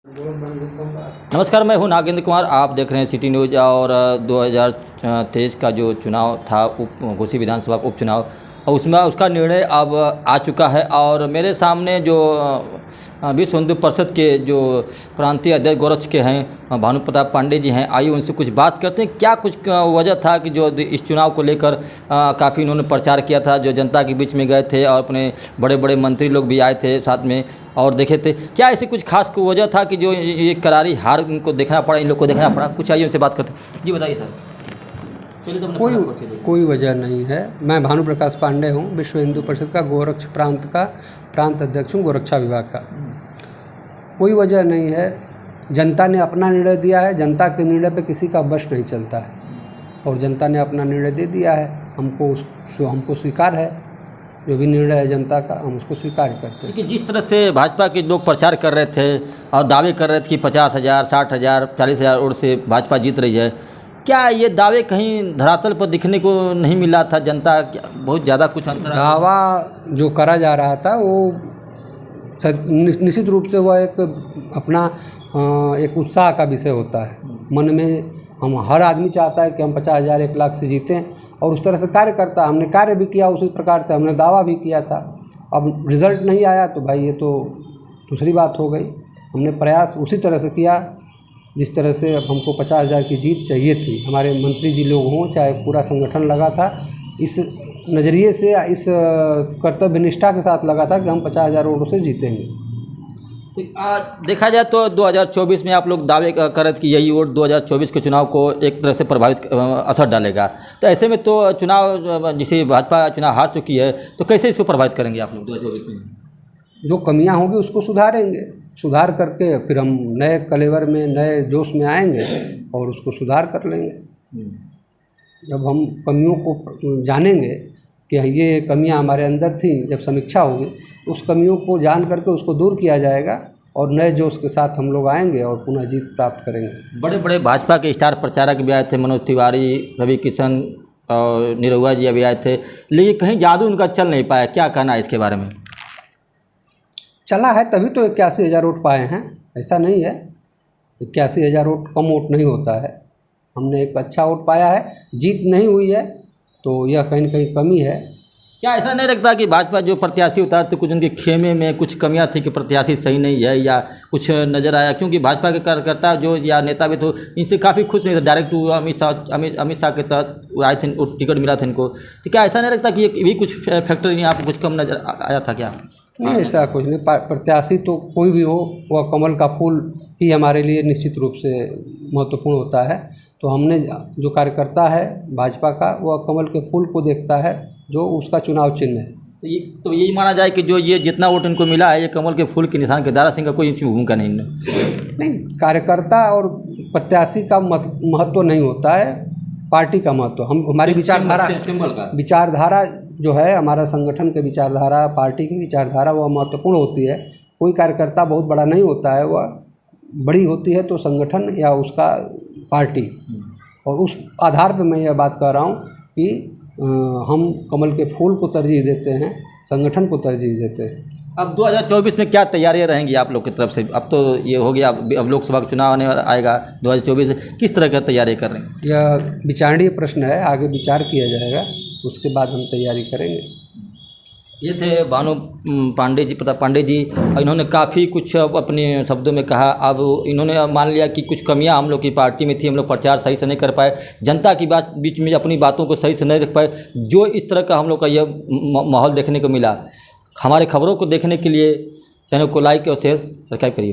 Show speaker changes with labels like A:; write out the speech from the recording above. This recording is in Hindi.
A: नमस्कार, मैं हूं नागेंद्र कुमार। आप देख रहे हैं सिटी न्यूज़। और 2023 का जो चुनाव था, घोसी विधानसभा का उपचुनाव, और उसमें उसका निर्णय अब आ चुका है। और मेरे सामने जो विश्व हिंदू परिषद के जो प्रांतीय अध्यक्ष गोरक्ष के हैं, भानु प्रताप पांडे जी हैं। आइए उनसे कुछ बात करते हैं। क्या कुछ वजह था कि जो इस चुनाव को लेकर काफ़ी इन्होंने प्रचार किया था, जो जनता के बीच में गए थे और अपने बड़े बड़े मंत्री लोग भी आए थे साथ में और देखे थे। क्या ऐसी कुछ खास वजह था कि जो ये करारी हार इनको देखना पड़ा, इन लोग को देखना पड़ा? कुछ आइए उनसे बात करते हैं। जी बताइए सर।
B: कोई वजह नहीं है। मैं भानु प्रकाश पांडे हूँ, विश्व हिंदू परिषद का गोरक्ष प्रांत का प्रांत अध्यक्ष हूँ, गोरक्षा विभाग का। कोई वजह नहीं है। जनता ने अपना निर्णय दिया है। जनता के निर्णय पे किसी का वश नहीं चलता है, और जनता ने अपना निर्णय दे दिया है। हमको स्वीकार है। जो भी निर्णय है जनता का, हम उसको स्वीकार करते हैं।
A: कि जिस तरह से भाजपा के लोग प्रचार कर रहे थे और दावे कर रहे थे कि 50,000, 60,000, 40,000 वोट से भाजपा जीत रही है, क्या ये दावे कहीं धरातल पर दिखने को नहीं मिला था? जनता बहुत ज़्यादा कुछ अंतर
B: दावा जो करा जा रहा था वो निश्चित रूप से वह एक अपना एक उत्साह का विषय होता है। मन में हम हर आदमी चाहता है कि हम 50,000, 1 लाख से जीतें, और उस तरह से कार्य करता। हमने कार्य भी किया, उसी प्रकार से हमने दावा भी किया था। अब रिज़ल्ट नहीं आया तो भाई ये तो दूसरी बात हो गई। हमने प्रयास उसी तरह से किया जिस तरह से हमको 50,000 की जीत चाहिए थी। हमारे मंत्री जी लोग हों, चाहे पूरा संगठन लगा था, इस नज़रिए से, इस कर्तव्य निष्ठा के साथ लगा था कि हम 50,000 वोटों से जीतेंगे।
A: तो देखा जाए तो 2024 में आप लोग दावे कर रहे थे कि यही वोट 2024 के चुनाव को एक तरह से प्रभावित असर डालेगा। तो ऐसे में तो चुनाव जिसे भाजपा चुनाव हार चुकी है, तो कैसे इसको प्रभावित करेंगे आप लोग 2024 में?
B: जो कमियां होंगी उसको सुधारेंगे। सुधार करके फिर हम नए कलेवर में, नए जोश में आएंगे और उसको सुधार कर लेंगे। जब हम कमियों को जानेंगे कि ये कमियां हमारे अंदर थी, जब समीक्षा होगी, उस कमियों को जान करके उसको दूर किया जाएगा और नए जोश के साथ हम लोग आएंगे और पुनः जीत प्राप्त करेंगे।
A: बड़े बड़े भाजपा के स्टार प्रचारक भी आए थे, मनोज तिवारी, रवि किशन और निरहुआ जी अभी आए थे, लेकिन कहीं जादू उनका चल नहीं पाया। क्या कहना है इसके बारे में?
B: चला है तभी तो 81,000 वोट पाए हैं। ऐसा नहीं है, 81,000 वोट कम वोट नहीं होता है। हमने एक अच्छा वोट पाया है। जीत नहीं हुई है तो यह कहीं न कहीं कमी है।
A: क्या ऐसा नहीं लगता कि भाजपा जो प्रत्याशी उतारते, कुछ उनके खेमे में कुछ कमियां थी कि प्रत्याशी सही नहीं है, या कुछ नज़र आया? क्योंकि भाजपा के कार्यकर्ता जो या नेता भी तो इनसे काफ़ी खुश नहीं थे। डायरेक्ट अमित शाह के तहत आए थे, टिकट मिला था इनको। तो क्या ऐसा नहीं लगता कि ये भी कुछ फैक्टर यहाँ पर कुछ कम नज़र आया था क्या?
B: नहीं, ऐसा कुछ नहीं। प्रत्याशी तो कोई भी हो, वह कमल का फूल ही हमारे लिए निश्चित रूप से महत्वपूर्ण होता है। तो हमने जो कार्यकर्ता है भाजपा का, वह कमल के फूल को देखता है जो उसका चुनाव चिन्ह है।
A: तो यही माना जाए कि जो ये जितना वोट इनको मिला है, ये कमल के फूल के निशान के। दारा सिंह का कोई इसमें भूमिका नहीं।
B: कार्यकर्ता और प्रत्याशी का महत्व नहीं होता है, पार्टी का महत्व। हमारी विचारधारा जो है, हमारा संगठन के विचारधारा, पार्टी की विचारधारा, वह महत्वपूर्ण होती है। कोई कार्यकर्ता बहुत बड़ा नहीं होता है, वह बड़ी होती है तो संगठन या उसका पार्टी। और उस आधार पर मैं यह बात कर रहा हूँ कि हम कमल के फूल को तरजीह देते हैं, संगठन को तरजीह देते हैं।
A: अब 2024 में क्या तैयारियां रहेंगी आप लोग की तरफ से? अब तो ये हो गया, अब लोकसभा का चुनाव आने आएगा 2024, किस तरह की तैयारी कर रहे हैं?
B: यह विचारणीय प्रश्न है, आगे विचार किया जाएगा, उसके बाद हम तैयारी करेंगे।
A: ये थे भानु प्रताप पांडे जी। इन्होंने काफ़ी कुछ अपने शब्दों में कहा। अब इन्होंने मान लिया कि कुछ कमियां हम लोग की पार्टी में थी, हम लोग प्रचार सही से नहीं कर पाए, जनता की बात बीच में अपनी बातों को सही से नहीं रख पाए। जो इस तरह का हम लोग का यह माहौल देखने को मिला। हमारे खबरों को देखने के लिए चैनल को लाइक और शेयर सब्सक्राइब करिए।